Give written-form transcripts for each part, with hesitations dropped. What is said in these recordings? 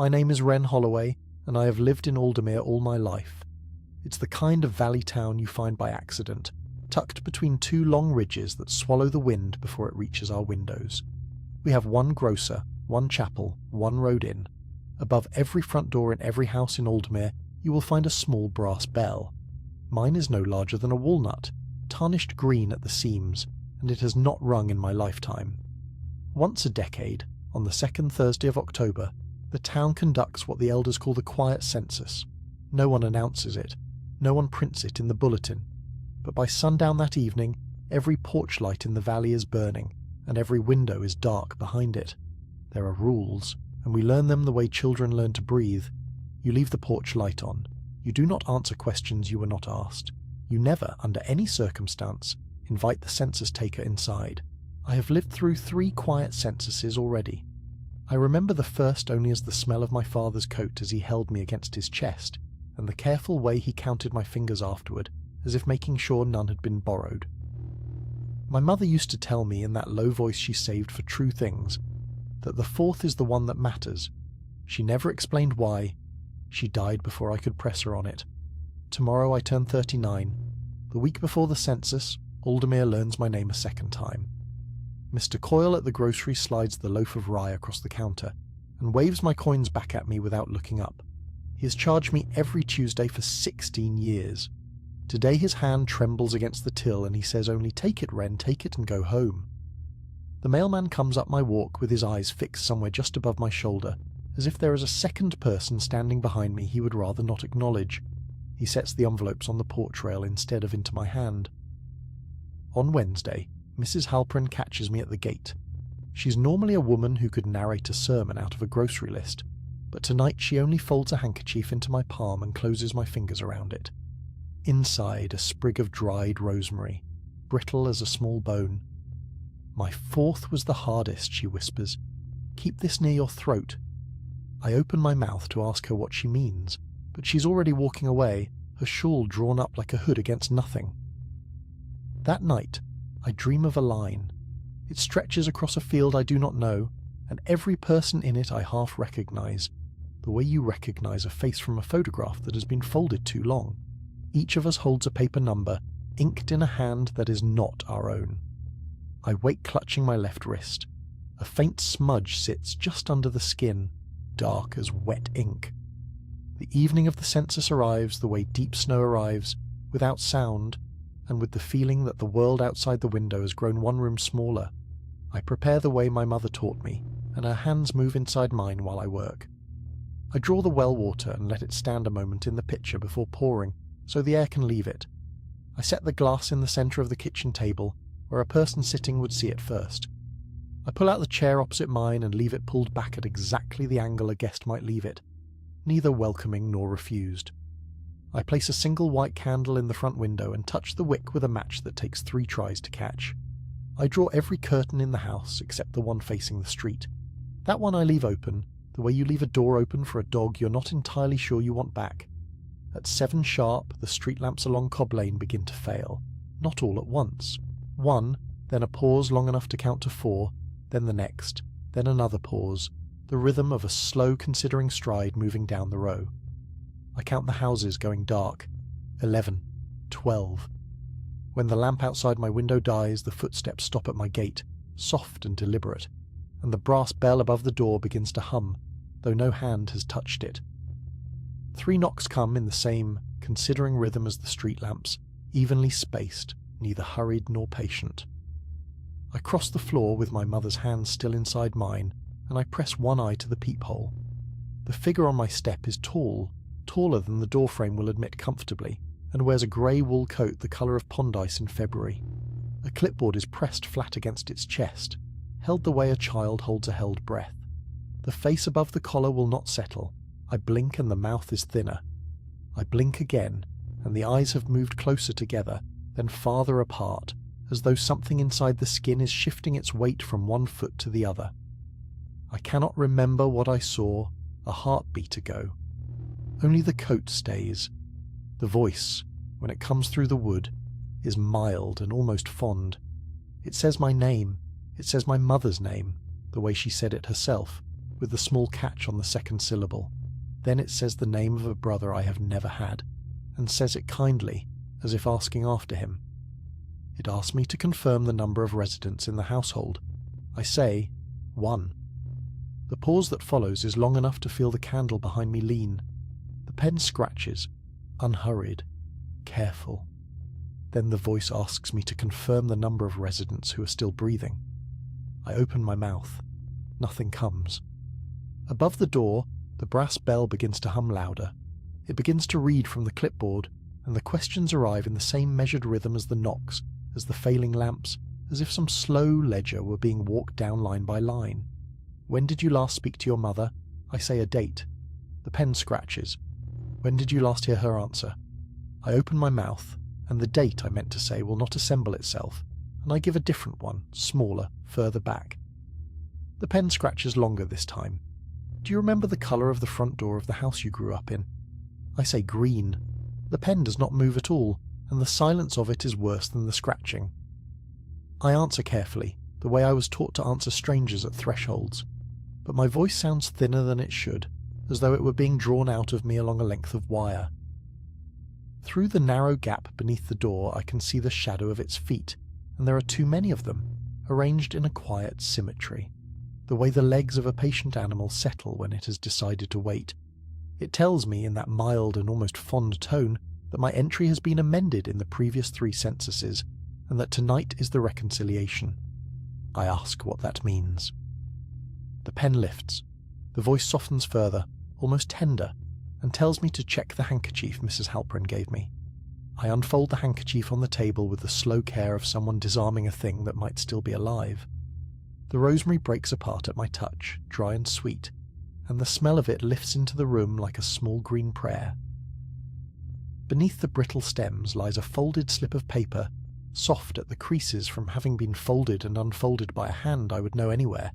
My name is Wren Holloway, and I have lived in Aldermere all my life. It's the kind of valley town you find by accident, tucked between two long ridges that swallow the wind before it reaches our windows. We have one grocer, one chapel, one road inn. Above every front door in every house in Aldermere, you will find a small brass bell. Mine is no larger than a walnut, tarnished green at the seams, and it has not rung in my lifetime. Once a decade, on the second Thursday of October, the town conducts what the elders call the quiet census. No one announces it, no one prints it in the bulletin, but by sundown that evening, every porch light in the valley is burning, and every window is dark behind it. There are rules, and we learn them the way children learn to breathe. You leave the porch light on. You do not answer questions you were not asked. You never, under any circumstance, invite the census taker inside. I have lived through 3 quiet censuses already. I remember the first only as the smell of my father's coat as he held me against his chest, and the careful way he counted my fingers afterward, as if making sure none had been borrowed. My mother used to tell me in that low voice she saved for true things, that the 4th is the one that matters. She never explained why. She died before I could press her on it. Tomorrow I turn 39. The week before the census, Aldermere learns my name a second time. Mr. Coyle at the grocery slides the loaf of rye across the counter and waves my coins back at me without looking up. He has charged me every Tuesday for 16 years. Today his hand trembles against the till and he says only, "Take it, Wren, take it and go home." The mailman comes up my walk with his eyes fixed somewhere just above my shoulder, as if there is a second person standing behind me he would rather not acknowledge. He sets the envelopes on the porch rail instead of into my hand. On Wednesday, Mrs. Halpern catches me at the gate. She's normally a woman who could narrate a sermon out of a grocery list, but tonight she only folds a handkerchief into my palm and closes my fingers around it. Inside, a sprig of dried rosemary, brittle as a small bone. "My 4th was the hardest," she whispers. "Keep this near your throat." I open my mouth to ask her what she means, but she's already walking away, her shawl drawn up like a hood against nothing. That night, I dream of a line. It stretches across a field I do not know, and every person in it I half recognize, the way you recognize a face from a photograph that has been folded too long. Each of us holds a paper number, inked in a hand that is not our own. I wake clutching my left wrist. A faint smudge sits just under the skin, dark as wet ink. The evening of the census arrives the way deep snow arrives, without sound, and with the feeling that the world outside the window has grown one room smaller. I prepare the way my mother taught me, and her hands move inside mine while I work. I draw the well water and let it stand a moment in the pitcher before pouring, so the air can leave it. I set the glass in the centre of the kitchen table, where a person sitting would see it first. I pull out the chair opposite mine and leave it pulled back at exactly the angle a guest might leave it, neither welcoming nor refused. I place a single white candle in the front window and touch the wick with a match that takes 3 tries to catch. I draw every curtain in the house except the one facing the street. That one I leave open, the way you leave a door open for a dog you're not entirely sure you want back. At 7 sharp, the street lamps along Cobb Lane begin to fail, not all at once. 1, then a pause long enough to count to 4, then the next, then another pause, the rhythm of a slow considering stride moving down the row. I count the houses going dark. 11, 12. When the lamp outside my window dies, the footsteps stop at my gate, soft and deliberate, and the brass bell above the door begins to hum, though no hand has touched it. 3 knocks come in the same, considering rhythm as the street lamps, evenly spaced, neither hurried nor patient. I cross the floor with my mother's hand still inside mine, and I press one eye to the peephole. The figure on my step is tall, taller than the doorframe will admit comfortably, and wears a grey wool coat the colour of pond ice in February. A clipboard is pressed flat against its chest, held the way a child holds a held breath. The face above the collar will not settle. I blink and the mouth is thinner. I blink again, and the eyes have moved closer together, then farther apart, as though something inside the skin is shifting its weight from one foot to the other. I cannot remember what I saw a heartbeat ago. Only the coat stays. The voice, when it comes through the wood, is mild and almost fond. It says my name. It says my mother's name, the way she said it herself. with the small catch on the second syllable. Then it says the name of a brother I have never had, and says it kindly, as if asking after him. It asks me to confirm the number of residents in the household. I say, 1. The pause that follows is long enough to feel the candle behind me lean. The pen scratches, unhurried, careful. Then the voice asks me to confirm the number of residents who are still breathing. I open my mouth. Nothing comes. Above the door, the brass bell begins to hum louder. It begins to read from the clipboard, and the questions arrive in the same measured rhythm as the knocks, as the failing lamps, as if some slow ledger were being walked down line by line. When did you last speak to your mother? I say a date. The pen scratches. When did you last hear her answer? I open my mouth, and the date I meant to say will not assemble itself, and I give a different one, smaller, further back. The pen scratches longer this time. Do you remember the colour of the front door of the house you grew up in? I say green. The pen does not move at all, and the silence of it is worse than the scratching. I answer carefully, the way I was taught to answer strangers at thresholds, but my voice sounds thinner than it should, as though it were being drawn out of me along a length of wire. Through the narrow gap beneath the door I can see the shadow of its feet, and there are too many of them, arranged in a quiet symmetry, the way the legs of a patient animal settle when it has decided to wait. It tells me in that mild and almost fond tone that my entry has been amended in the previous 3 censuses, and that tonight is the reconciliation. I ask what that means. The pen lifts. The voice softens further, almost tender, and tells me to check the handkerchief Mrs. Halprin gave me. I unfold the handkerchief on the table with the slow care of someone disarming a thing that might still be alive. The rosemary breaks apart at my touch, dry and sweet, and the smell of it lifts into the room like a small green prayer. Beneath the brittle stems lies a folded slip of paper, soft at the creases from having been folded and unfolded by a hand I would know anywhere,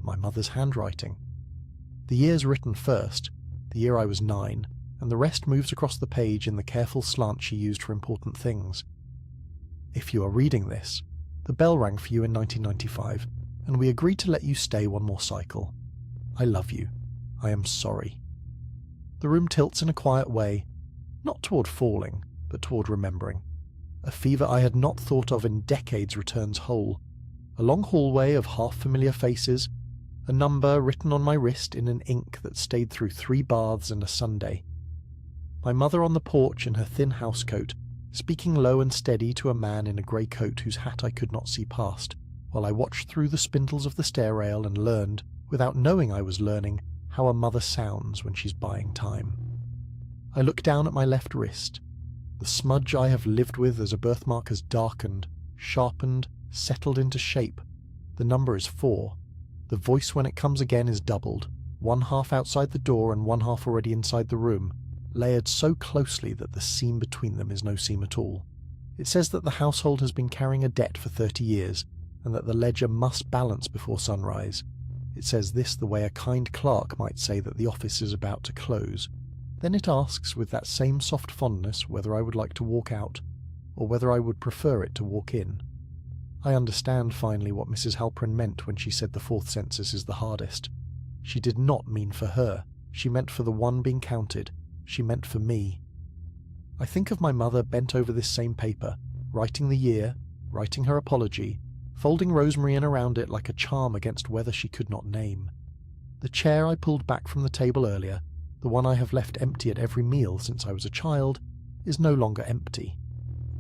my mother's handwriting. The year's written first, the year I was 9, and the rest moves across the page in the careful slant she used for important things. If you are reading this, the bell rang for you in 1995, and we agreed to let you stay one more cycle. I love you. I am sorry. The room tilts in a quiet way, not toward falling, but toward remembering. A fever I had not thought of in decades returns whole. A long hallway of half-familiar faces, a number written on my wrist in an ink that stayed through 3 baths and a Sunday. My mother on the porch in her thin housecoat, speaking low and steady to a man in a grey coat whose hat I could not see past, while I watched through the spindles of the stair rail and learned, without knowing I was learning, how a mother sounds when she's buying time. I look down at my left wrist. The smudge I have lived with as a birthmark has darkened, sharpened, settled into shape. The number is 4. The voice when it comes again is doubled, 1/2 outside the door and 1/2 already inside the room, layered so closely that the seam between them is no seam at all. It says that the household has been carrying a debt for 30 years, and that the ledger must balance before sunrise. It says this the way a kind clerk might say that the office is about to close. Then it asks with that same soft fondness whether I would like to walk out, or whether I would prefer it to walk in. I understand finally what Mrs. Halprin meant when she said the 4th census is the hardest. She did not mean for her. She meant for the one being counted. She meant for me. I think of my mother bent over this same paper, writing the year, writing her apology, folding rosemary in around it like a charm against weather she could not name. The chair I pulled back from the table earlier, the one I have left empty at every meal since I was a child, is no longer empty.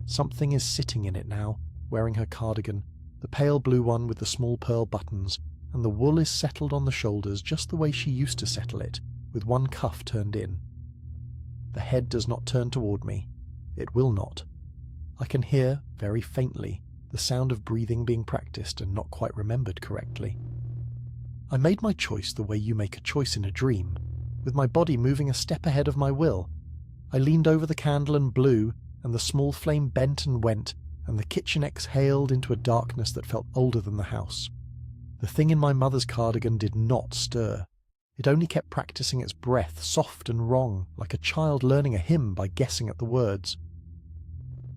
Something is sitting in it now, wearing her cardigan, the pale blue one with the small pearl buttons, and the wool is settled on the shoulders just the way she used to settle it, with one cuff turned in. The head does not turn toward me. It will not. I can hear, very faintly, the sound of breathing being practiced and not quite remembered correctly. I made my choice the way you make a choice in a dream, with my body moving a step ahead of my will. I leaned over the candle and blew, and the small flame bent and went, and the kitchen exhaled into a darkness that felt older than the house. The thing in my mother's cardigan did not stir. It only kept practicing its breath, soft and wrong, like a child learning a hymn by guessing at the words.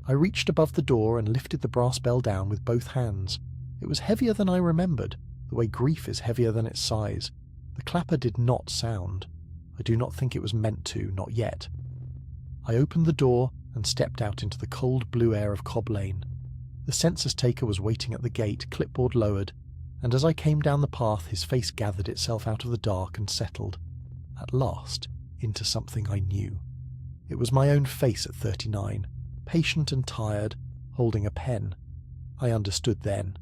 I reached above the door and lifted the brass bell down with both hands. It was heavier than I remembered, the way grief is heavier than its size. The clapper did not sound. I do not think it was meant to, not yet. I opened the door and stepped out into the cold blue air of Cobb Lane. The census taker was waiting at the gate, clipboard lowered, and as I came down the path his face gathered itself out of the dark and settled, at last, into something I knew. It was my own face at 39, patient and tired, holding a pen. I understood then.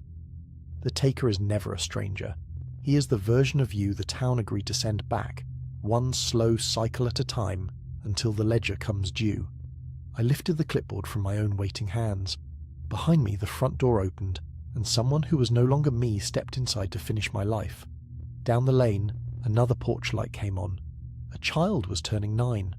The taker is never a stranger. He is the version of you the town agreed to send back, one slow cycle at a time, until the ledger comes due. I lifted the clipboard from my own waiting hands. Behind me the front door opened, and someone who was no longer me stepped inside to finish my life. Down the lane, another porch light came on. A child was turning 9.